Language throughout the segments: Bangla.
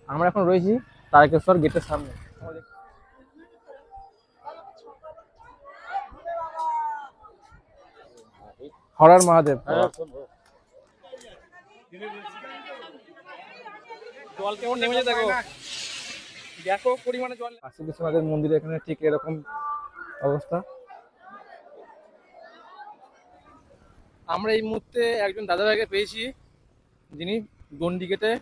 আমরা এখন রয়েছি তারকেশ্বর গেটের সামনে। হরার মহাদেব। জল কেমন নেমেছে দেখো, ব্যাপক পরিমাণে জল। কাশী বিশ্বনাথের মন্দিরে এখানে ঠিক এরকম অবস্থা। আমরা এই মুহূর্তে একজন দাদাভাইকে পেয়েছি যিনি গন্ডি কেটে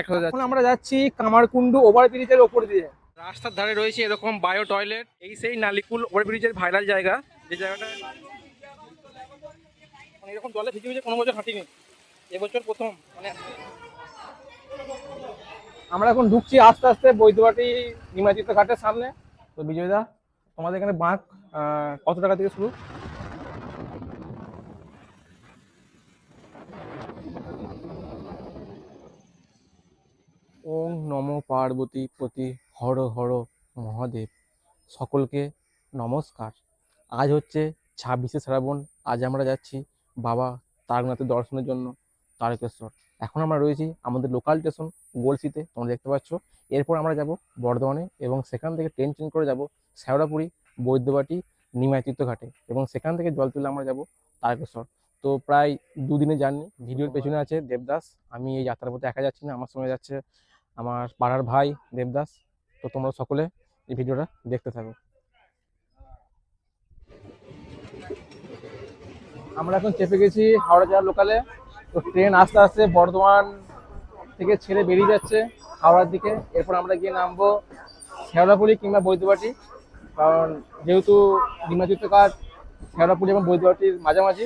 এখন আমরা যাচ্ছি কামারকুণ্ডু ওভারব্রিজের ওপর দিয়ে। রাস্তার ধারে রয়েছে এরকম বায়ো টয়লেট। এই সেই নালিকুল ওভারব্রিজের ভাইরাল জায়গা, যে জায়গাটা মানে এরকম জলে ভিজে ভিজে কোনো বছর হাঁটিনি, এবছর প্রথম। মানে আমরা এখন ঢুকছি আস্তে আস্তে বৈদ্যবাটি নিমাতীর্থ ঘাটের সামনে। তো বিজয়দা, তোমাদের এখানে বাঁক কত টাকা থেকে শুরু? ওম নমো পার্বতী পতি হর হর মহাদেব। সকলকে নমস্কার। আজ হচ্ছে 26শে শ্রাবণ। আজ আমরা যাচ্ছি বাবা তারকনাথের দর্শনের জন্য তারকেশ্বর। এখন আমরা রয়েছি আমাদের লোকাল স্টেশন গলসিতে, তোমরা দেখতে পাচ্ছ। এরপর আমরা যাব বর্ধমানে এবং সেখান থেকে ট্রেন চেঞ্জ করে যাব শেওড়াপুরি বৈদ্যবাটি নিমাতীর্থ ঘাটে এবং সেখান থেকে জল তুলে আমরা যাব তারকেশ্বর। তো প্রায় দুদিনের জার্নি। ভিডিওর পেছনে আছে দেবদাস। আমি এই যাত্রার পথে একা যাচ্ছি না, আমার সঙ্গে যাচ্ছে আমার পাড়ার ভাই দেবদাস। তো তোমরা সকলে এই ভিডিওটা দেখতে থাকো। আমরা এখন চেপে গেছি হাওড়া যাওয়ার লোকালে। তো ট্রেন আস্তে আস্তে বর্ধমান থেকে ছেড়ে বেরিয়ে যাচ্ছে হাওড়ার দিকে। এরপর আমরা গিয়ে নামবো শেওড়াপুরি কিংবা বৈদ্যবাটি, কারণ যেহেতু নিমাতীর্থ ঘাট শেওড়াপুরি এবং বৈদ্যবাটির মাঝামাঝি।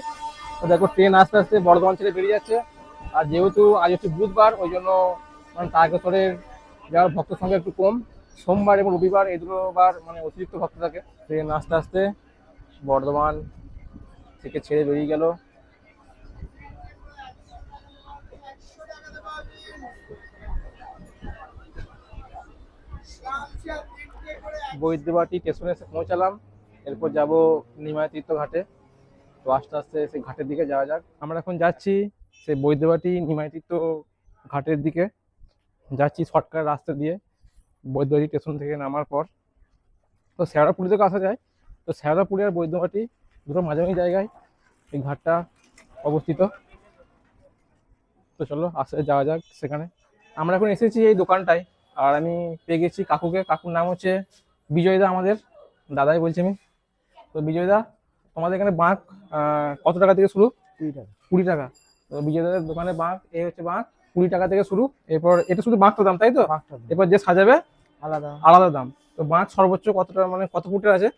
তো দেখো ট্রেন আস্তে আস্তে বর্ধমান ছেড়ে বেরিয়ে যাচ্ছে। আর যেহেতু আজ হচ্ছে বুধবার, ওই জন্য মানে তারকেশ্বরের যাওয়ার ভক্তের সংখ্যা একটু কম। সোমবার এবং রবিবার এই দুটো বার মানে অতিরিক্ত ভক্ত থাকে। ট্রেন আস্তে আস্তে বর্ধমান থেকে ছেড়ে বেরিয়ে গেল। বৈদ্যবাটি স্টেশনে এসে পৌঁছালাম। এরপর যাব নিমাতীর্থ ঘাটে। তো আস্তে আস্তে সেই ঘাটের দিকে যাওয়া যাক। আমরা এখন যাচ্ছি সেই বৈদ্যবাটি নিমাতীর্থ ঘাটের দিকে, যাচ্ছি শর্টকাট রাস্তা দিয়ে বৈদ্যবাটি স্টেশন থেকে নামার পর। তো শেওড়াপুরি থেকে আসা যায়। তো শেওড়াপুরি আর বৈদ্যবাটি দুটো মাঝামাঝি জায়গায় এই ঘাটটা অবস্থিত। তো চলো আসতে যাওয়া যাক সেখানে। আমরা এখন এসেছি এই দোকানটায়, আর আমি পেয়ে গেছি কাকুকে। কাকুর নাম হচ্ছে বিজয়দা, আমাদের দাদাই বলছি আমি। তো বিজয়দা, তোমাদের এখানে বাঁক কত টাকা থেকে শুরু? 20 টাকা। 20 টাকা। তো বিজয়দার দোকানে বাঁক, এই হচ্ছে বাঁক 20 টাকা থেকে শুরু। এরপর এটা শুধু বাঁকটা দাম, তাই তো? এরপর যে সাজাবে আলাদা আলাদা দাম। তো বাঁক সর্বোচ্চ কতটা মানে কত ফুটের আছে?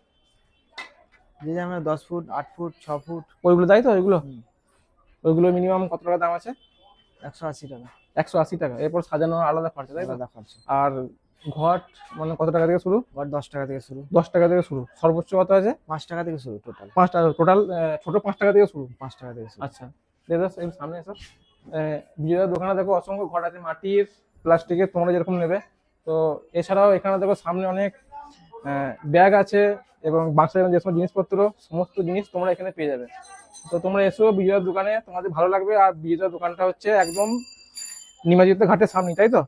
যে আমরা 10 ফুট 8 ফুট 6 ফুট ওইগুলো, তাই তো? ওইগুলো মিনিমাম কত টাকা দাম আছে? 180 টাকা। 180 টাকা। এরপর সাজানো আলাদা খরচা, তাই তো? আলাদা খরচা। আর ঘট মানে কত টাকা থেকে শুরু? ঘট 10 টাকা থেকে শুরু। 10 টাকা থেকে শুরু। সর্বোচ্চ কত আছে? 5 টাকা থেকে শুরু টোটাল। 5 টাকা টোটাল। ছোট 5 টাকা থেকে শুরু। 5 টাকা থেকে শুরু। আচ্ছা, দেদাস এই সামনে এসো। বিজয়দার দোকানে দেখো অসংখ্য ঘট আছে, মাটির, প্লাস্টিকের, তোমরা যেরকম নেবে। তো এছাড়াও এখানে দেখো সামনে অনেক ব্যাগ আছে এবং বাক্সের যে সমস্ত জিনিসপত্র, সমস্ত জিনিস তোমরা এখানে পেয়ে যাবে। তো তোমরা এসো বিজয়দার দোকানে, তোমাদের ভালো লাগবে। আর বিজয়দার দোকানটা হচ্ছে একদম নিমাতীর্থ ঘাটের সামনে, তাই তো?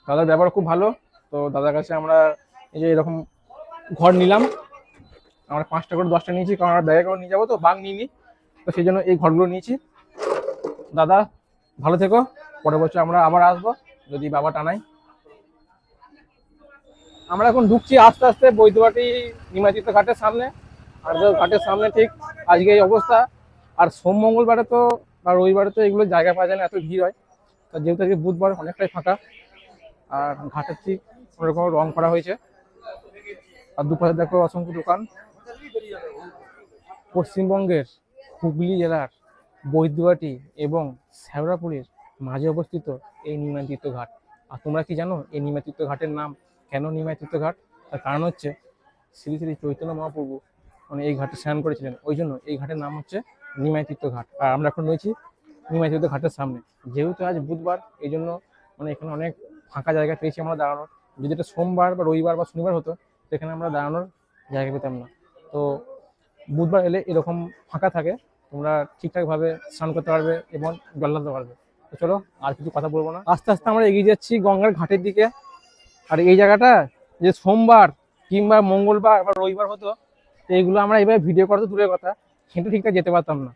দাদার ব্যবহার খুব ভালো। তো দাদার কাছে আমরা এই যে এরকম ঘর নিলাম। আমরা 5টা করে 10টা নিয়েছি, কারণ আমরা ব্যাগে করে নিয়ে যাবো, তো বাঘ নিইনি। তো সেই জন্য এই ঘরগুলো নিয়েছি। দাদা ভালো থেকো, পরের বছর আমরা আবার আসবো যদি বাবা টানাই। আমরা এখন ঢুকছি আস্তে আস্তে বৈদ্যবাটি নিমাতীর্থ ঘাটের সামনে। আর ঘাটের সামনে ঠিক আজকে এই অবস্থা। আর সোম মঙ্গলবারে তো বা রবিবারে তো এগুলো জায়গা পাওয়া যায় না, এত ভিড় হয়। তো যেহেতু আজকে বুধবার, অনেকটাই ফাঁকা। আর ঘাটের ঠিক ওরকম রং করা হয়েছে। আর দুপাশে দেখো অসংখ্য দোকান। পশ্চিমবঙ্গের হুগলি জেলার বৈদ্যবাটি এবং শেওড়াপুরির মাঝে অবস্থিত এই নিমাতীর্থ ঘাট। আর তোমরা কি জানো এই নিমাতীর্থ ঘাটের নাম কেন নিমাতীর্থ ঘাট? তার কারণ হচ্ছে শ্রী শ্রী চৈতন্য মহাপ্রভু মানে এই ঘাটে স্নান করেছিলেন, ওই জন্য এই ঘাটের নাম হচ্ছে নিমাতীর্থ ঘাট। আর আমরা এখন রয়েছি নিমাতীর্থ ঘাটের সামনে। যেহেতু আজ বুধবার, এই জন্য মানে এখানে অনেক ফাঁকা জায়গা পেয়েছি আমরা দাঁড়ানোর। যদি এটা সোমবার বা রবিবার বা শনিবার হতো, তো এখানে আমরা দাঁড়ানোর জায়গা পেতাম না। তো বুধবার এলে এরকম ফাঁকা থাকে, তোমরা ঠিকঠাকভাবে স্নান করতে পারবে এবং জল ঢালতে পারবে। তো চলো আর কিছু কথা বলবো না, আস্তে আস্তে আমরা এগিয়ে যাচ্ছি গঙ্গার ঘাটের দিকে। আর এই জায়গাটা যে সোমবার কিংবা মঙ্গলবার বা রবিবার হতো, তো এইগুলো আমরা এইভাবে ভিডিও করা তো দূরের কথা, কিন্তু ঠিকঠাক যেতে পারতাম না।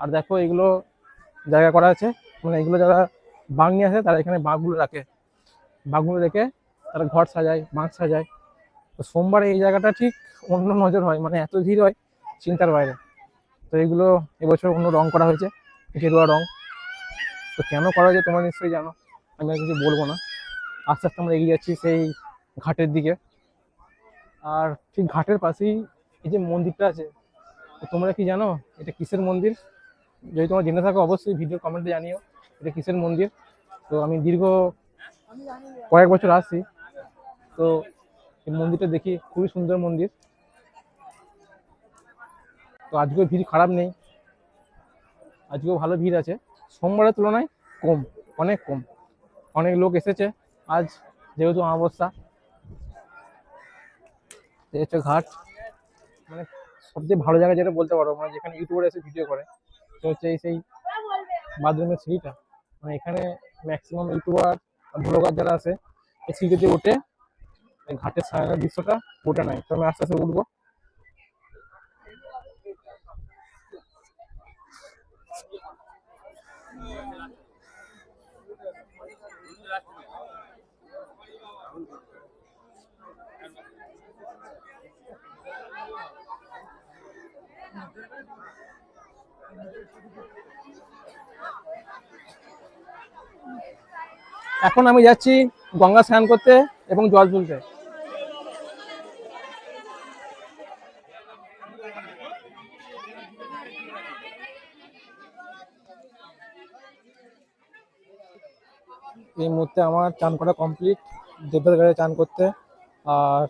আর দেখো এগুলো জায়গা করা আছে, মানে এগুলো যারা বাঘ নিয়ে আসে তারা এখানে বাঘগুলো রাখে, বাঘগুলো রেখে তারা ঘর সাজায়, বাঁক সাজায়। তো সোমবারে এই জায়গাটা ঠিক অন্য নজর হয়, মানে এত ভিড় হয় চিন্তার বাইরে। তো এগুলো এবছর অন্য রং করা হয়েছে, গেরুয়া রং। তো কেন করা হয়েছে তোমরা নিশ্চয়ই জানো, আমি আর কিছু বলবো না। আস্তে আস্তে আমরা এগিয়ে যাচ্ছি সেই ঘাটের দিকে। আর ঠিক ঘাটের পাশেই এই যে মন্দিরটা আছে, তো তোমরা কি জানো এটা কিসের মন্দির? যদি তোমরা জেনে থাকো অবশ্যই ভিডিও কমেন্টে জানিও এটা কিসের মন্দির। তো আমি দীর্ঘ কয়েক বছর আসছি, তো এই মন্দিরটা দেখি, খুবই সুন্দর মন্দির। তো আজকেও ভিড় খারাপ নেই, আজকেও ভালো ভিড় আছে, সোমবারের তুলনায় কম, অনেক কম। অনেক লোক এসেছে আজ, যেহেতু অমাবস্যা। এই হচ্ছে ঘাট, মানে সবচেয়ে ভালো জায়গা যেটা বলতে পারো, মানে যেখানে ইউটিউবার এসে ভিডিও করে, তো হচ্ছে এই সেই বাথরুমের সিঁড়িটা। মানে এখানে ম্যাক্সিমাম ইউটিউবার ব্লগার যারা আছে এই সিঁড়িতে উঠে এই ঘাটের সামনের দৃশ্যটা ওঠে নাই। তো আমি আস্তে আস্তে উঠবো। এখন আমি যাচ্ছি গঙ্গা স্নান করতে এবং জল তুলতে। এই মুহূর্তে আমার চান করা কমপ্লিট, দেবের গাড়ি চান করতে। আর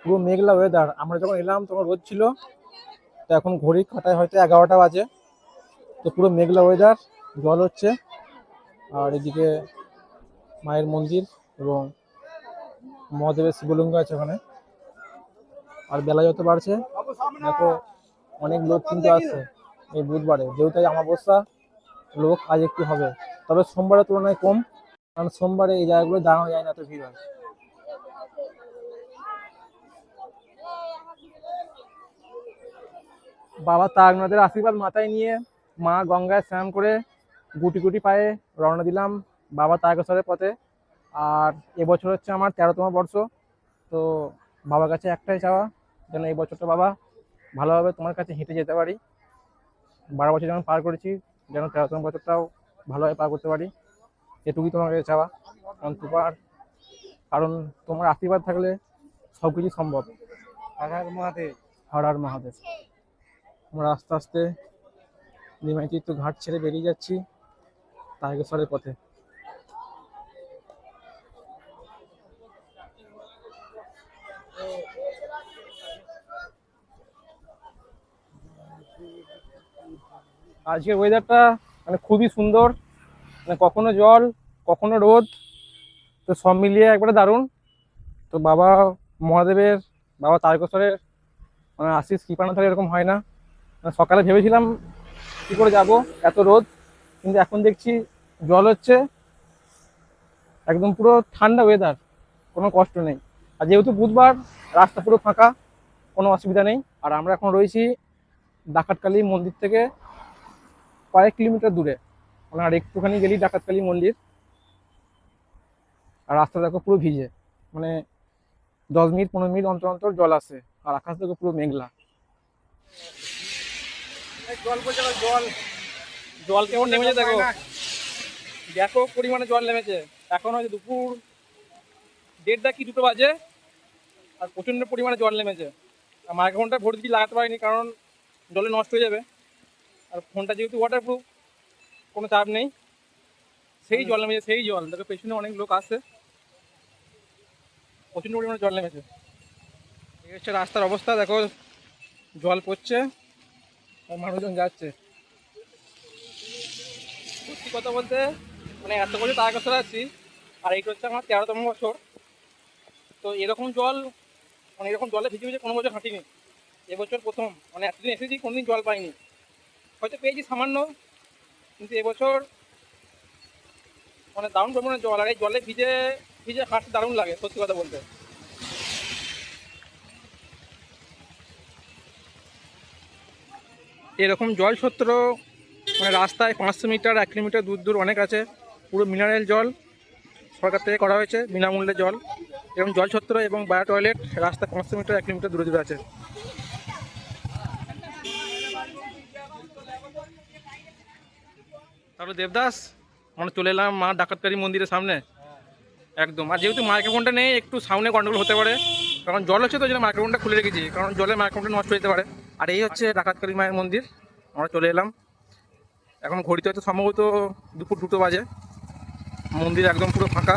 পুরো মেঘলা ওয়েদার, আমরা যখন এলাম তখন রোদ ছিল, তো এখন ঘড়ি কাটায় হয়তো 11টা বাজে। তো পুরো মেঘলা ওয়েদার, জল হচ্ছে। আর এদিকে মায়ের মন্দির এবং মহাদেবের শিবলিঙ্গ আছে ওখানে। আর বেলা যত বাড়ছে দেখো অনেক লোক কিন্তু আসছে এই বুধবারে, যেহেতু অমাবস্যা, লোক আজ একটু হবে, তবে সোমবারের তুলনায় কম, কারণ সোমবারে এই জায়গাগুলো দাঁড়ানো যায় না, এত ভিড় হয়। বাবা তারনাথের আশীর্বাদ মাথায় নিয়ে মা গঙ্গায় স্নান করে গুটি গুটি পায়ে রওনা দিলাম বাবা তারকেশ্বরের পথে। আর এবছর হচ্ছে আমার 13তম বর্ষ। তো বাবার কাছে একটাই চাওয়া, যেন এই বছরটা বাবা ভালোভাবে তোমার কাছে হেঁটে যেতে পারি। 12 বছর যেমন পার করেছি, যেন 13তম বছরটাও ভালোভাবে পার করতে পারি, এটুকুই তোমার কাছে চাওয়া। কারণ তোমার আশীর্বাদ থাকলে সব কিছু সম্ভব। হর হর মহাদেব, হর হর মহাদেব। আমরা আস্তে আস্তে নিমাই তীর্থ ঘাট ছেড়ে বেরিয়ে যাচ্ছি তারকেশ্বরের পথে। আজকের ওয়েদারটা মানে খুবই সুন্দর, মানে কখনো জল কখনো রোদ, তো সব মিলিয়ে একবারে দারুণ। তো বাবা মহাদেবের, বাবা তারকেশ্বরের মানে আশিস কৃপা না থাকলে এরকম হয় না। মানে সকালে ভেবেছিলাম কি করে যাব, এত রোদ, কিন্তু এখন দেখছি জল হচ্ছে, একদম পুরো ঠান্ডা ওয়েদার, কোনো কষ্ট নেই। আর যেহেতু বুধবার, রাস্তা পুরো ফাঁকা, কোনো অসুবিধা নেই। আর আমরা এখন রয়েছি ডাকাতকালী মন্দির থেকে কয়েক কিলোমিটার দূরে, মানে আর একটুখানি গেলেই ডাকাতকালী মন্দির। আর রাস্তা দেখো পুরো ভিজে, মানে 10 মিনিট 15 মিনিট অন্তর অন্তর জল আসে। আর আকাশ দেখো পুরো মেঘলা, জল পড়ছে, জল জল কেমন নেমেছে দেখো, ব্যাপক পরিমাণে জল নেমেছে। এখন হয়তো দুপুর 1:30 কি 2টো বাজে, আর প্রচন্ড পরিমাণে জল নেমেছে। আর মাইক্রোফোনটা ভোর দিকে লাগাতে পারিনি, কারণ জলে নষ্ট হয়ে যাবে। আর ফোনটা যেহেতু ওয়াটারপ্রুফ, কোনো চাপ নেই। সেই জল নেমেছে, সেই জল দেখো, পেছনে অনেক লোক আসছে, প্রচন্ড পরিমাণে জল নেমেছে। এই হচ্ছে রাস্তার অবস্থা, দেখো জল পড়ছে আর মানুষজন যাচ্ছে। সত্যি কথা বলতে মানে এত বছর তারকেশ্বরে আছি, আর এইটা হচ্ছে আমার 13তম বছর। তো এরকম জল, মানে এরকম জলে ভিজে ভিজে কোনো বছর হাঁটিনি, এবছর প্রথম। মানে এতদিন এসেছি কোনোদিন জল পাইনি, হয়তো পেয়েছি সামান্য, কিন্তু এবছর মানে দারুণ পরিমাণে জল, আর এই জলে ভিজে ভিজে হাঁটতে দারুণ লাগে সত্যি কথা বলতে। এরকম জল ছত্র মানে রাস্তায় 500 মিটার 1 কিলোমিটার দূর দূর অনেক আছে, পুরো মিনারেল জল সরকার থেকে করা হয়েছে, বিনামূল্যে জল। এরকম জল ছত্র এবং বায়ো টয়লেট রাস্তা 500 মিটার 1 কিলোমিটার দূরে দূরে আছে। তাহলে দেবদাস মানে চলে এলাম মা ডাকাতকারী মন্দিরের সামনে একদম। আর যেহেতু মাইক্রোফোনটা নেই একটু সাউন্ডে গন্ডগোল হতে পারে, কারণ জল হচ্ছে তো জন্য মাইক্রোফোনটা খুলে রেখেছি, কারণ জলে মাইক্রোফোনটা নষ্ট হতে পারে। আর এই হচ্ছে ডাকাতকারী মায়ের মন্দির, আমরা চলে এলাম। এখন ঘড়িতে হয়তো সম্ভবত দুপুর 2টো বাজে, মন্দির একদম পুরো ফাঁকা।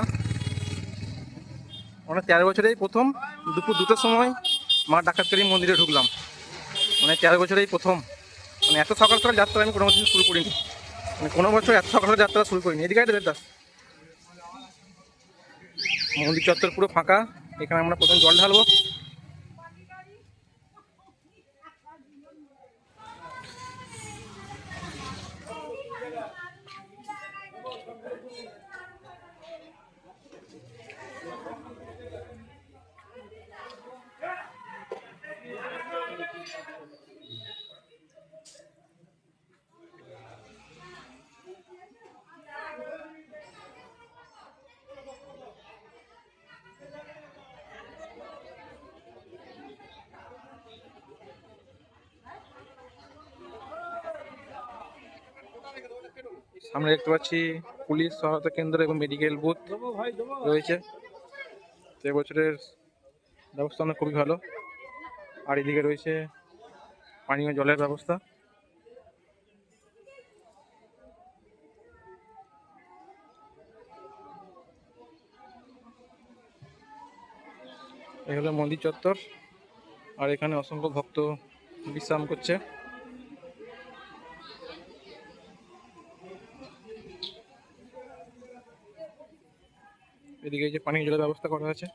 মানে 13 বছরেই প্রথম দুপুর 2টোর সময় মা ডাকাতকারী মন্দিরে ঢুকলাম, মানে 13 বছরেই প্রথম। মানে এত সকাল সকাল যাত্রা আমি কোনো দিন শুরু করিনি, মানে কোনো বছর এত সকাল সকাল যাত্রা শুরু করিনি। এদিকে দেবদাস মন্দির চত্বর পুরো ফাঁকা, এখানে আমরা প্রথম জল ঢালবো। সামনে দেখতে পাচ্ছি পুলিশ সহায়তা কেন্দ্র এবং মেডিকেল বুথ রয়েছে। এবছরের ব্যবস্থাপনা খুবই ভালো। আর এদিকে রয়েছে পানীয় জলের ব্যবস্থা। এই হলো মন্দির চত্বর, আর এখানে অসংখ্য ভক্ত বিশ্রাম করছে। এদিকে যে পানীয় জলের ব্যবস্থা করা আছে,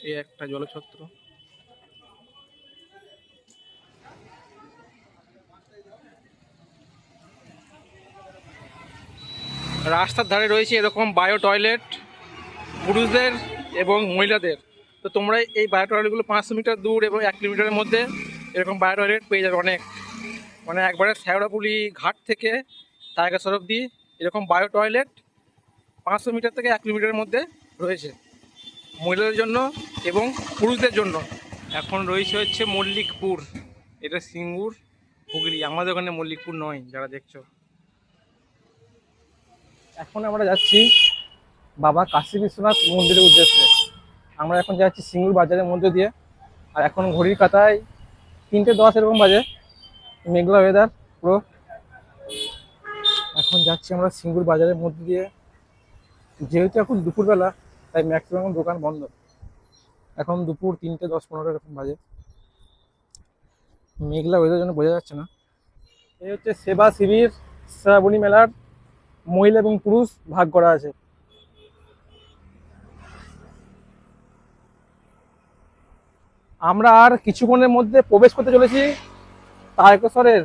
এই একটা জলছত্র। রাস্তার ধারে রয়েছে এরকম বায়ো টয়লেট পুরুষদের এবং মহিলাদের। তো তোমরা এই বায়ো টয়লেটগুলো 500 মিটার দূর এবং 1 কিলোমিটারের মধ্যে এরকম বায়ো টয়লেট পেয়ে যাবে অনেক। মানে একবারে শ্যাওড়াপুলি ঘাট থেকে টাইগার অবধি এরকম বায়ো টয়লেট 500 মিটার থেকে 1 কিলোমিটারের মধ্যে রয়েছে মহিলাদের জন্য এবং পুরুষদের জন্য। এখন রয়েছে হচ্ছে মল্লিকপুর, এটা সিঙ্গুর হুগলি, আমাদের ওখানে মল্লিকপুর নয় যারা দেখছো। এখন আমরা যাচ্ছি বাবা কাশী বিশ্বনাথ মন্দিরের উদ্দেশ্যে। আমরা এখন যাচ্ছি সিঙ্গুর বাজারের মধ্যে দিয়ে, আর এখন ঘড়ির কাঁটায় 3টে 10 এরকম বাজে, মেঘলা ওয়েদার পুরো। এখন যাচ্ছি আমরা সিঙ্গুর বাজারের মধ্যে দিয়ে, যেহেতু এখন দুপুরবেলা তাই ম্যাক্সিমাম দোকান বন্ধ। এখন দুপুর 3টে 10-15 এরকম বাজে, মেঘলা ওয়েদার জন্য বোঝা যাচ্ছে না। এই হচ্ছে সেবা শিবির শ্রাবণী মেলার মহিলা এবং পুরুষ ভাগ করা আছে। আমরা আর কিছুক্ষণের মধ্যে প্রবেশ করতে চলেছি তারকেশ্বরের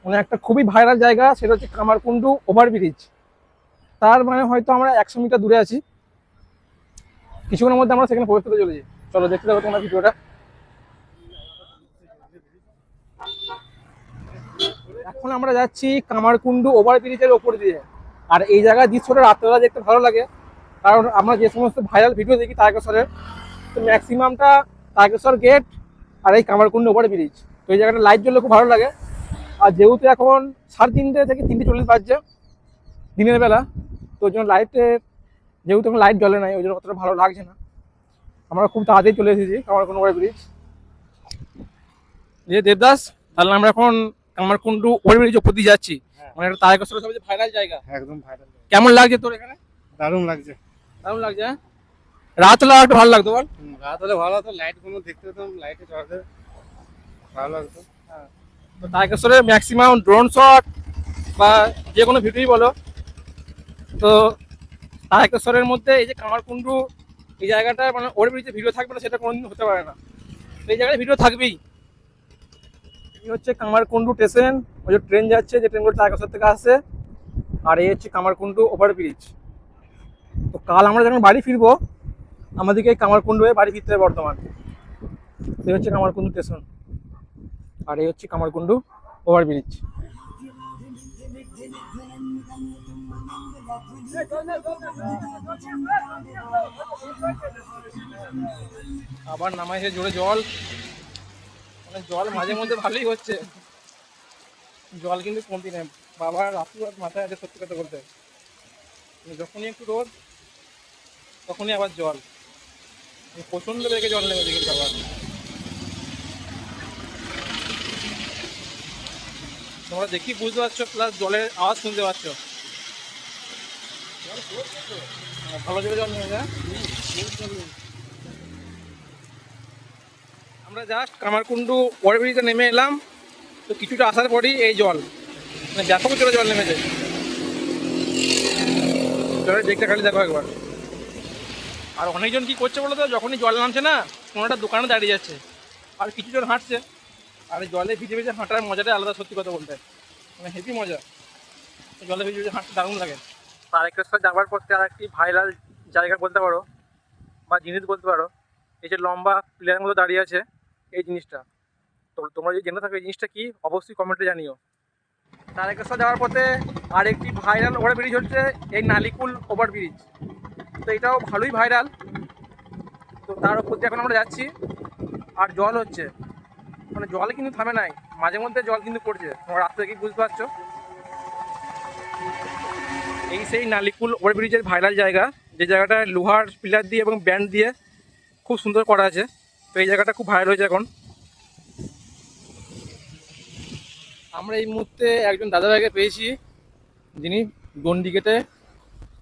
মানে একটা খুবই ভাইরাল জায়গা, সেটা হচ্ছে কামারকুণ্ডু ওভারব্রিজ। তার মানে হয়তো আমরা 100 মিটার দূরে আছি, কিছুক্ষণের মধ্যে আমরা সেখানে প্রবেশ করতে চলেছি। চলো দেখতে থাকো তোমরা ভিডিওটা। এখন আমরা যাচ্ছি কামারকুণ্ডু ওভারব্রিজের ওপর দিয়ে, আর এই জায়গার দৃশ্যটা রাত্রেবেলা দেখতে ভালো লাগে, কারণ আমরা যে সমস্ত ভাইরাল ভিডিও দেখি তারকেশ্বরের, তো ম্যাক্সিমামটা তারকেশ্বর গেট আর এই কামারকুণ্ডু ওভারব্রিজ। তো এই জায়গাটা লাইট জ্বললে খুব ভালো লাগে। আর যেহেতু এখন 3:30 থেকে 3:40 বাজছে দিনের বেলা, তো ওই জন্য যেহেতু এখন লাইট জ্বলে নাই ওই জন্য অতটা ভালো লাগছে না। আমরা খুব তাড়াতাড়ি চলে এসেছি কামারকুণ্ডু ওভারব্রিজ। যে দেবদাস, তাহলে আমরা এখন কামারকুণ্ডু ওভারব্রিজ উপর দিয়ে যাচ্ছি, মানে এটা তারকেশ্বরের সবচেয়ে ভাইরাল জায়গা। একদম ভাইরাল। কেমন লাগছে তোর এখানে? দারুণ লাগছে। দারুণ লাগছে, হ্যাঁ? রাত হলে একটু ভালো লাগতো বল। রাত হলে ভালো হতো, লাইট গুলো দেখতে পেতাম, লাইটে চড়াতে ভালো লাগতো। তো তারকেশ্বরে ম্যাক্সিমাম ড্রোন শট বা যে কোনো ভিডিওই বলো, তো তারকেশ্বরের মধ্যে এই যে কামারকুণ্ডু এই জায়গাটা মানে ওভারব্রিজে ভিডিও থাকবে না সেটা কোনোদিন হতে পারে না, এই জায়গায় ভিডিও থাকবেই। এই হচ্ছে কামারকুণ্ডু স্টেশন, ওই যে ট্রেন যাচ্ছে, যে ট্রেনগুলো তারকেশ্বর থেকে আসছে। আর এই হচ্ছে কামারকুণ্ডু ওভারব্রিজ। তো কাল আমরা যখন বাড়ি ফিরবো আমাদেরকে এই কামারকুণ্ডু হয়ে বাড়ি ফিরতে হবে বর্ধমান। এই হচ্ছে কামারকুণ্ডু স্টেশন আর এই হচ্ছে কামারকুণ্ডু ওভারব্রিজ। আবার নামাইছে জোরে জল, মানে জল মাঝে মধ্যে ভালোই হচ্ছে, জল কিন্তু কমতি নেই। বাবার রাত্রিবার মাথায় আছে সত্যি কথা বলতে, যখনই একটু রোদ তখনই আবার জল, প্রচন্ড বেগে জল নেমেছে কিন্তু আবার। তোমরা দেখি বুঝতে পারছো, প্লাস জলের আওয়াজ শুনতে পাচ্ছ, ভালো জোরে জল নেমে যায়। আমরা জাস্ট কামারকুণ্ডু ওভারব্রিজে নেমে এলাম, তো কিছুটা আসার পরই এই জল, মানে ব্যাপক জোরে জল নেমেছে। জলের দেখতে খালি দেখো একবার। আর অনেকজন কি করছে বলো তো, যখনই জল নামছে না কোনো একটা দোকানে দাঁড়িয়ে যাচ্ছে, আর কিছুজন হাঁটছে। আর জলে ভিজে ভিজে হাঁটার মজাটাই আলাদা, সত্যি কথা বলতে মানে হেভি মজা। জলে ভিজে ভিজে হাঁটতে দারুণ লাগে। তারকেশ্বর যাওয়ার পথে আর একটি ভাইরাল জায়গা বলতে পারো বা জিনিস বলতে পারো, এই যে লম্বা প্লেয়ারের মতো দাঁড়িয়ে আছে এই জিনিসটা, তো তোমরা যদি জেনে থাকো এই জিনিসটা কি অবশ্যই কমেন্টে জানিও। তারকেশ্বর যাওয়ার পথে আর একটি ভাইরাল ওভারব্রিজ হচ্ছে এই নালিকুল ওভারব্রিজ, তো এটাও ভালোই ভাইরাল। তো তার উপর দিয়ে এখন আমরা যাচ্ছি, আর জল হচ্ছে, মানে জল কিন্তু থামে নাই, মাঝে মধ্যে জল কিন্তু পড়ছে, তোমরা রাস্তা থেকে বুঝতে পারছো। এই সেই নালিকুল ওভারব্রিজের ভাইরাল জায়গা, যে জায়গাটা লোহার পিলার দিয়ে এবং ব্যান্ড দিয়ে খুব সুন্দর করা আছে। তো এই জায়গাটা খুব ভাইরাল হয়েছে এখন। আমরা এই মুহূর্তে একজন দাদাভাইকে পেয়েছি, যিনি দণ্ডি কেটে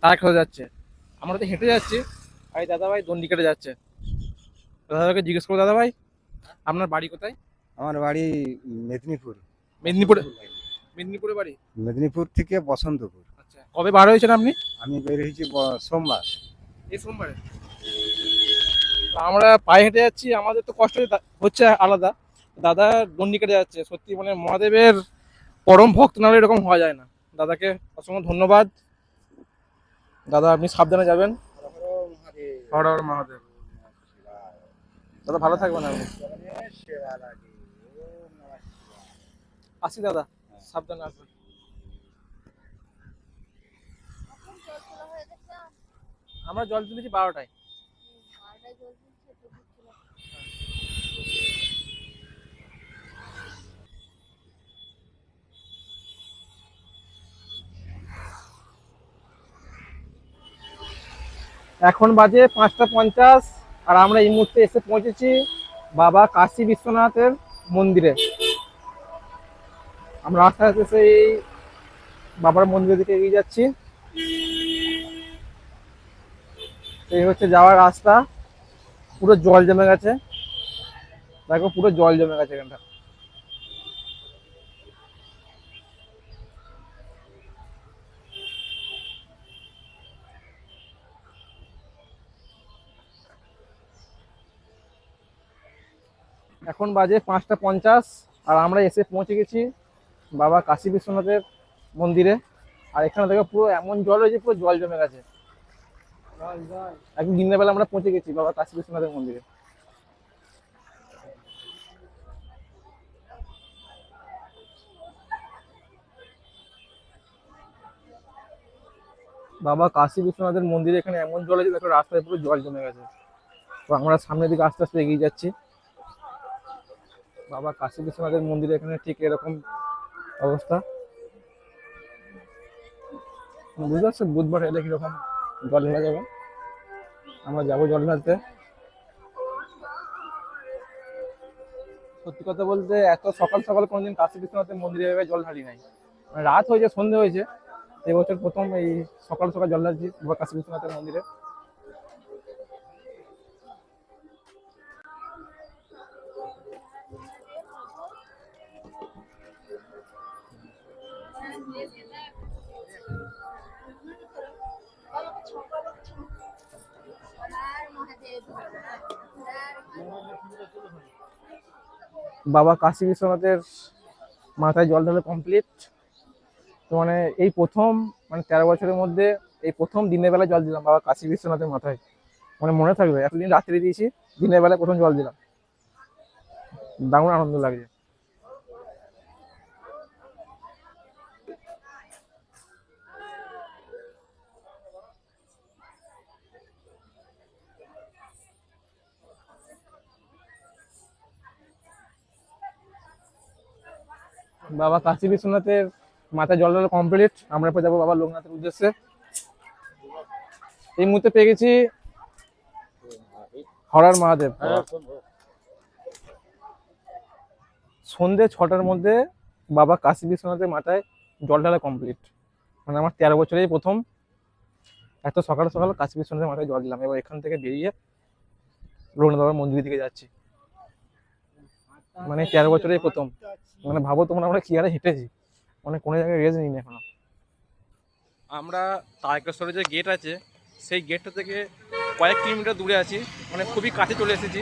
তার খেতে যাচ্ছে। আমরা তো হেঁটে যাচ্ছি, আর এই দাদাভাই দণ্ডি কেটে যাচ্ছে। দাদাভাইকে জিজ্ঞেস করো, দাদাভাই আপনার বাড়ি কোথায়? আমার বাড়ি মেদিনীপুর। মেদিনীপুরে। মেদিনীপুরে বাড়ি? মেদিনীপুর থেকে বসন্তপুর। আচ্ছা, কবে বার হয়েছেন আপনি? আমি বের হয়েছি সোমবার। এই সোমবারে। তো আমরা পায়ে হেঁটে যাচ্ছি, আমাদের তো কষ্ট হচ্ছে আলাদা, দাদা দণ্ডি কেটে যাচ্ছে। সত্যি মানে মহাদেবের পরম ভক্ত না হলে এরকম হওয়া যায় না। দাদাকে অসংখ্য ধন্যবাদ। দাদা আপনি সাবধানে যাবেন। হর হর মহাদেব। দাদা ভালো থাকবেন আপনি। আসি দাদা, সাবধানে আসবেন। আমরা জল তুলেছি 12টায়। এখন বাজে 5টা 50, আর আমরা এই মুহূর্তে এসে পৌঁছেছি বাবা কাশী বিশ্বনাথের মন্দিরে। আমরা আস্তে আস্তে সেই বাবার মন্দিরের দিকে এগিয়ে যাচ্ছি। এই হচ্ছে যাওয়ার রাস্তা, পুরো জল জমে গেছে, দেখো পুরো জল জমে গেছে এখানটা। এখন বাজে 5টা 50, আর আমরা এসে পৌঁছে গেছি বাবা কাশী বিশ্বনাথের মন্দিরে। আর এখানে দেখো পুরো এমন জল হয়েছে, পুরো জল জমে গেছে। একদম দিনের বেলা আমরা পৌঁছে গেছি বাবা কাশী বিশ্বনাথের মন্দিরে। বাবা কাশী বিশ্বনাথের মন্দিরে এখানে এমন জল আছে, দেখো রাস্তায় পুরো জল জমে গেছে। তো আমরা সামনের দিকে আস্তে আস্তে এগিয়ে যাচ্ছি। বাবা কাশী বিশ্বনাথের মন্দিরে এখানে ঠিক এরকম অবস্থা, বুঝতে পারছো বুধবার এলে কিরকম জল ঢেলা যাবে। আমরা যাবো জল ঢালতে। সত্যি কথা বলতে এত সকাল সকাল কোনোদিন কাশী বিশ্বনাথের মন্দিরে এভাবে জল ঢালি নাই, মানে রাত হয়েছে, সন্ধে হয়েছে, এবছর প্রথম এই সকাল সকাল জল ঢালছি বাবা কাশী বিশ্বনাথের মন্দিরে। বাবা কাশী বিশ্বনাথের মাথায় জল ঢালা কমপ্লিট। তো মানে এই প্রথম, মানে 13 বছরের মধ্যে এই প্রথম দিনের বেলা জল দিলাম বাবা কাশী বিশ্বনাথের মাথায়। মানে মনে থাকবে, এতদিন রাত্রে দিয়েছি, দিনের বেলায় প্রথম জল দিলাম, দারুণ আনন্দ লাগছে। বাবা কাশী বিশ্বনাথের মাথায় জল ঢালা কমপ্লিট, আমরা এরপর যাবো বাবা লোকনাথের উদ্দেশ্যে। এই মুহূর্তে পেয়ে গেছি হরার মহাদেব। সন্ধ্যে 6টার মধ্যে বাবা কাশী বিশ্বনাথের মাথায় জল ঢালা কমপ্লিট। মানে আমার 13 বছরেই প্রথম এত সকাল সকাল কাশী বিশ্বনাথের মাথায় জল দিলাম। এবার এখান থেকে বেরিয়ে লোকনাথ বাবার মন্দিরের দিকে যাচ্ছি। মানে 13 বছরেই প্রথম। মানে ভাবো তোমরা আমরা কি আরে হেঁটেছি, মানে কোনো জায়গায় রেস্ট নিইনি এখনো। আমরা তারকেশ্বরের যে গেট আছে সেই গেটটা থেকে কয়েক কিলোমিটার দূরে আছি, মানে খুবই কাছে চলে এসেছি।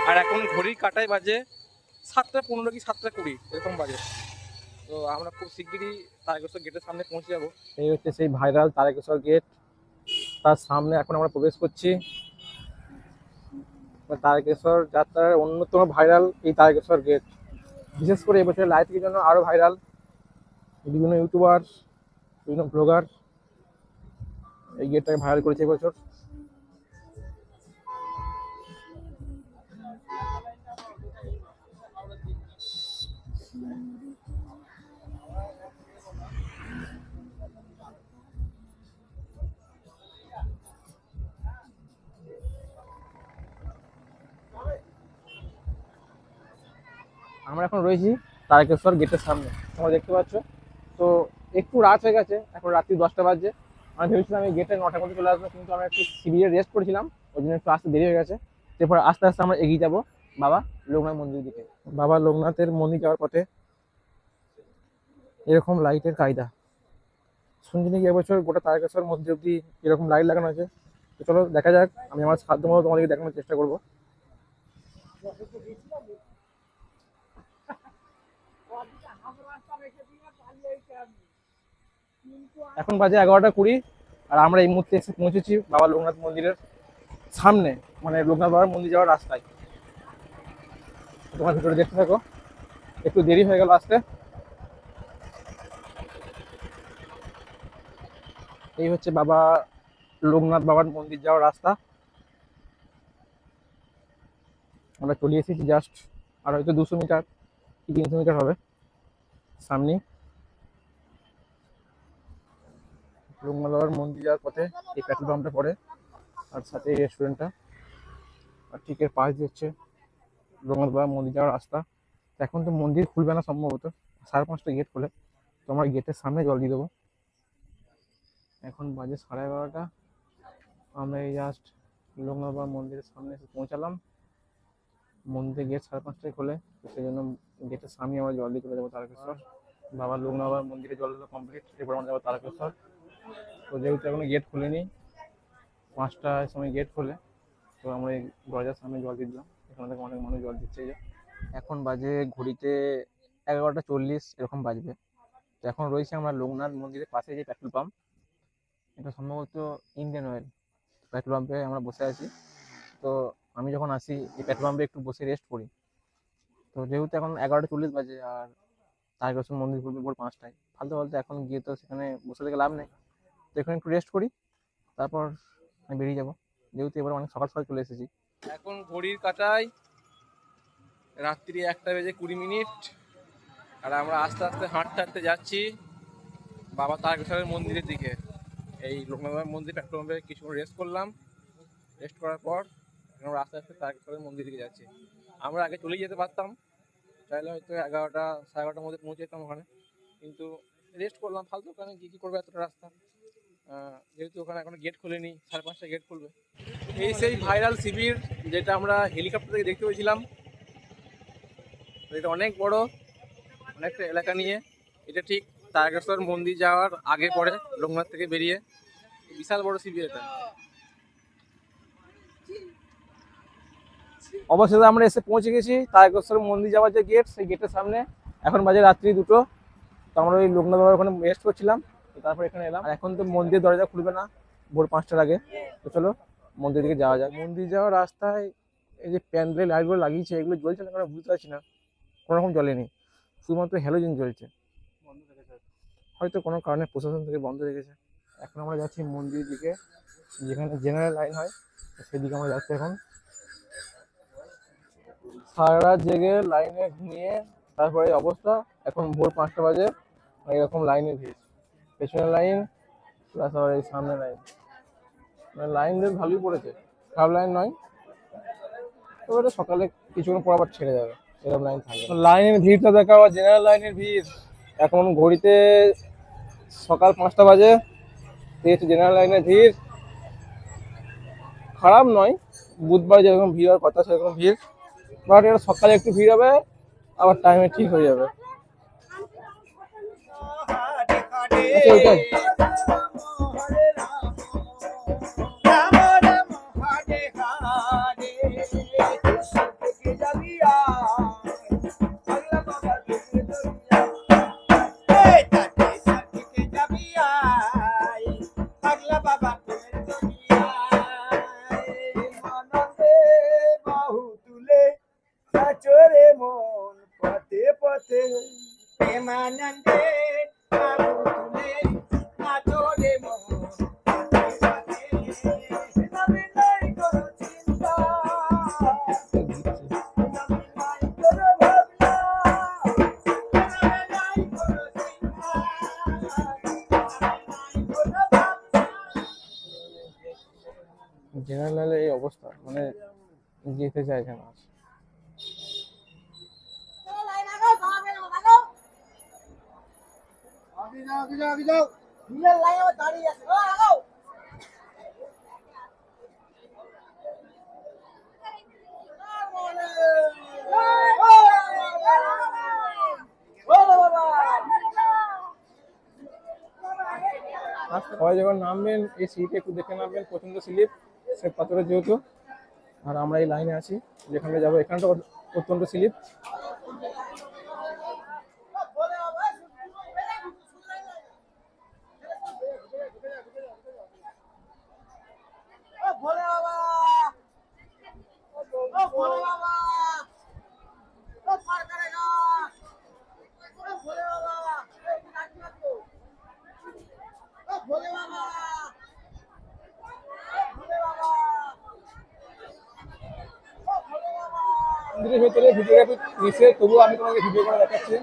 আর এখন ঘড়ির কাঁটায় বাজে 7টা 15 কি 7টা 20 এরকম বাজে। তো আমরা খুব শিগগিরই তারকেশ্বর গেটের সামনে পৌঁছে যাবো। এই হচ্ছে সেই ভাইরাল তারকেশ্বর গেট, তার সামনে এখন আমরা প্রবেশ করছি। তারকেশ্বর যাত্রার অন্যতম ভাইরাল এই তারকেশ্বর গেট, বিশেষ করে এবছর লাইট থেকে জন্য আরো ভাইরাল। বিভিন্ন ইউটিউবার, বিভিন্ন ব্লগার এই গেটটাকে ভাইরাল করেছে এবছর। আমরা এখন রয়েছি তারকেশ্বর গেটের সামনে, তোমরা দেখতে পাচ্ছ। তো একটু রাত হয়ে গেছে, এখন রাত্রি 10টা বাজে। আমি ভেবেছিলাম এই গেটে 9টার মধ্যে চলে আসবো, কিন্তু আমরা একটু শিবিরে রেস্ট করেছিলাম, ওই জন্য একটু আসতে দেরি হয়ে গেছে। এরপর আস্তে আস্তে আমরা এগিয়ে যাবো বাবা লোকনাথ মন্দিরের দিকে। বাবা লোকনাথের মন্দির যাওয়ার পথে এরকম লাইটের কায়দা, শুনছি নাকি এবছর গোটা তারকেশ্বর মন্দির অব্দি এরকম লাইট লাগানো আছে। তো চলো দেখা যাক, আমি আমার সাধ্য মতো তোমাদেরকে দেখানোর চেষ্টা করবো। এখন বাজে 11টা 20, আর আমরা এই মুহূর্তে এসে পৌঁছেছি বাবা লোকনাথ মন্দিরের সামনে, মানে লোকনাথ বাবার মন্দির যাওয়ার রাস্তায়। তোমার ভিতরে দেখতে থাকো, একটু দেরি হয়ে গেল আসতে। এই হচ্ছে বাবা লোকনাথ বাবার মন্দির যাওয়ার রাস্তা। আমরা চলে এসেছি জাস্ট, আর হয়তো 200 মিটার কি 300 মিটার হবে সামনে। লোকনাথ বাবার মন্দির যাওয়ার পথে এই পেট্রোল পাম্পটা পড়ে, আর সাথে এই রেস্টুরেন্টটা, আর ঠিক এর পাশ দিয়ে হচ্ছে লোকনাথ বাবার মন্দির যাওয়ার রাস্তা। এখন তো মন্দির খুলবে না সম্ভবত, 5:30টা গেট খোলে, তো আমরা গেটের সামনে জল দিয়ে দেবো। এখন বাজে 11:30। আমরা এই জাস্ট লোকনাথ বাবার মন্দিরের সামনে এসে পৌঁছালাম। মন্দিরের গেট 5:30টায় খোলে, তো সেই জন্য গেটের সামনে আমরা জল দিয়ে চলে যাবো তারকেশ্বর। বাবা লোকনাথ বাবার মন্দিরে জল দেওয়া কমপ্লিট, এরপর আমরা যাবো তারকেশ্বর। তো যেহেতু এখনো গেট খোলেনি, 5টার সময় গেট খোলে, তো আমরা এই দরজার সামনে জল দিয়ে দিলাম। এখানে থেকে অনেক মানুষ জল দিচ্ছে। এখন বাজে ঘড়িতে 11টা 40 এরকম বাজবে। তো এখন রয়েছে আমরা লোকনাথ মন্দিরের পাশে যে পেট্রোল পাম্প, এটা সম্ভবত ইন্ডিয়ান অয়েল পেট্রোল পাম্পে আমরা বসে আছি। তো আমি যখন আসি এই পেট্রোল পাম্পে একটু বসে রেস্ট করি। তো যেহেতু এখন 11টা 40 বাজে, আর তারকেশ্বর মন্দির খুলবে ভোর 5টায়, ফালতু এখন গিয়ে তো সেখানে বসে থেকে লাভ নেই। তো এখানে একটু রেস্ট করি, তারপর আমি বেরিয়ে যাবো, যেহেতু এবার অনেক সকাল সকাল চলে এসেছি। এখন ঘড়ির কাঁটায় রাত্রি 1:20, আর আমরা আস্তে আস্তে হাঁটতে হাঁটতে যাচ্ছি বাবা তারকেশ্বরের মন্দিরের দিকে। এই লোকনাথ বাবার মন্দির পেট্রোল পাম্পে কিছুক্ষণ রেস্ট করলাম, রেস্ট করার পর এখন আমরা আস্তে আস্তে তারকেশ্বরের মন্দির দিকে যাচ্ছি। আমরা আগে চলে যেতে পারতাম, চাইলে হয়তো 11টা 11:30টার মধ্যে পৌঁছে যেতাম ওখানে, কিন্তু রেস্ট করলাম ফালতু, ওখানে কী করবে এতটা রাস্তা। যেহেতু ওখানে এখনো গেট খোলেনি, 5:30টায় গেট খুলবে। এই সেই ভাইরাল শিবির যেটা আমরা হেলিকপ্টার থেকে দেখতে পেয়েছিলাম। এটা অনেক বড়, অনেকটা এলাকা নিয়ে। এটা ঠিক তারকেশ্বর মন্দির যাওয়ার আগে পরে, লোকনাথ থেকে বেরিয়ে বিশাল বড় শিবির এটা। অবশেষে আমরা এসে পৌঁছে গেছি তারকেশ্বর মন্দির যাওয়ার যে গেট, সেই গেটের সামনে। এখন বাজে রাত্রি 2টো। তো আমরা ওই লোকনাথ বাবার ওখানে রেস্ট করছিলাম, তো তারপর এখানে এলাম। আর এখন তো মন্দিরের দরজা খুলবে না ভোর 5টার আগে, তো চলো মন্দির দিকে যাওয়া যাক। মন্দির যাওয়ার রাস্তায় এই যে প্যান্ডেল লাইটগুলো লাগিয়েছে, এগুলো জ্বলছে না কেন বুঝতে পারছি না, কোনো রকম জ্বলেনি, শুধুমাত্র হ্যালোজেন জ্বলছে। হয়তো কোনো কারণে প্রশাসন থেকে বন্ধ রেখেছে। এখন আমরা যাচ্ছি মন্দিরের দিকে, যেখানে জেনারেল লাইন হয়, তো সেদিকে আমরা যাচ্ছি এখন। সারা রাত জেগে লাইনে ঘুমিয়ে তারপরে এই অবস্থা, এখন ভোর 5টা বাজে, এরকম লাইনে ভিড়, পেছনের লাইন প্লাস আবার এই সামনে লাইন, মানে লাইন বেশ ভালোই পড়েছে, খারাপ লাইন নয়। এবারে সকালে কিছুক্ষণ পর আবার ছেড়ে যাবে, এরকম লাইন থাকবে। লাইনের ভিড়টা দেখা, আবার জেনারেল লাইনের ভিড়। এখন ঘড়িতে সকাল 5টা বাজে, জেনারেল লাইনের ভিড় খারাপ নয়, বুধবার যেরকম ভিড় হওয়ার কথা সেরকম ভিড়, বাট এটা সকালে একটু ভিড় হবে, আবার টাইমে ঠিক হয়ে যাবে। আচ্ছা, ওইটাই। চোরে মন পথে পথে প্রেমানন্দে বাবু তুলে নাচরে মন আমি নাই কোনো চিন্তা, আমি নাই কোনো ভাবনা, আমি নাই কোনো চিন্তা, আমি নাই কোনো ভাবনা। জেনারেল লাইনের এই অবস্থা, মানে যেতে চাইছে না। আর সবাই যখন নামবেন এই সিটে একটু দেখে নামবেন, প্রচন্ড স্লিপ, সে পাথরের যেহেতু। আর আমরা এই লাইনে আছি যেখানে যাবো, এখানটা অত্যন্ত স্লিপ। মন্দিরের ভেতরে ভিডিওগ্রাফি নিষেধ, তবুও আমি তোমাকে ভিডিও করে দেখাচ্ছি।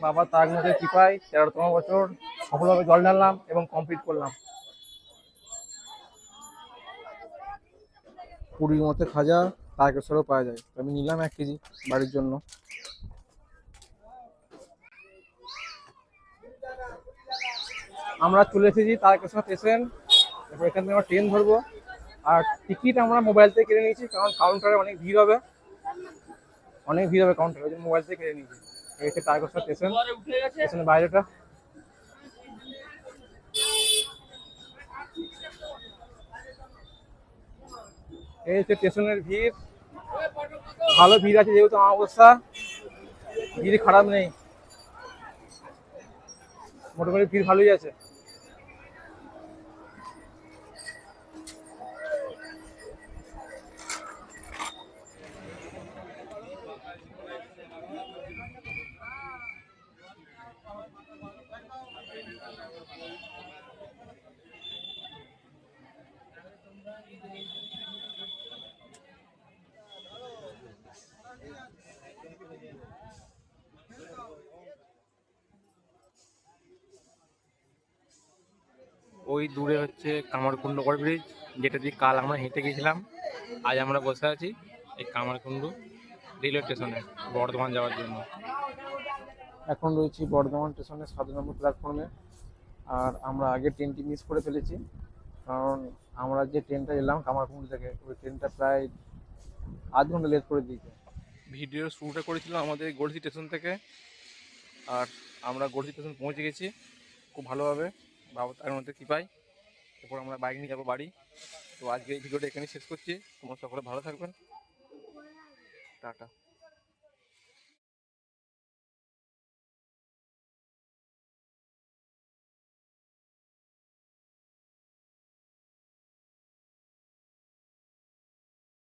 বাবা তারকনাথের কৃপায় 13তম বছর সফলভাবে জল ঢাললাম এবং কমপ্লিট করলাম। পুরীর মতো খাজা তারকেশ্বরেও পাওয়া যায়, আমি নিলাম 1 কেজি বাড়ির জন্য। আমরা চলে এসেছি তারকেশ্বর স্টেশন, এরপর এখান থেকে আমরা ট্রেন ধরবো। আর টিকিট আমরা মোবাইল থেকে কেটে নিয়েছি, কারণ কাউন্টারে অনেক ভিড় হবে, কাউন্টারে, ওই জন্য মোবাইল থেকে কেটে নিয়েছি। এই হচ্ছে তারকেশ্বর স্টেশন, স্টেশনের বাইরেটা। এই হচ্ছে স্টেশনের ভিড়, ভালো ভিড় আছে যেহেতু আমার অবস্থা, ভিড় খারাপ নেই, মোটামুটি ভিড় ভালোই আছে। ওই দূরে হচ্ছে কামারকুণ্ড ব্রিজ, যেটা দিয়ে কাল আমরা হেঁটে গেছিলাম। আজ আমরা বসে আছি এই কামারকুণ্ডু রেলওয়ে স্টেশনে বর্ধমান যাওয়ার জন্য। এখন রয়েছি বর্ধমান স্টেশনের 7 নম্বর প্ল্যাটফর্মে। আর আমরা আগে ট্রেনটি মিস করে ফেলেছি, কারণ আমরা যে ট্রেনটা এলাম কামারকুণ্ডু থেকে, ওই ট্রেনটা প্রায় আধ ঘন্টা লেট করে দিয়েছে। ভিডিওর শুরুটা করেছিলাম আমাদের গড়সি স্টেশন থেকে, আর আমরা গড়সি স্টেশন পৌঁছে গেছি খুব ভালোভাবে, বাবা তার মধ্যে কৃপায়। এরপর আমরা বাইক নিয়ে যাবো বাড়ি। তো আজকে এই ভিডিওটা এখানে শেষ করছি। তোমরা সকলে ভালো থাকবেন, টাটা।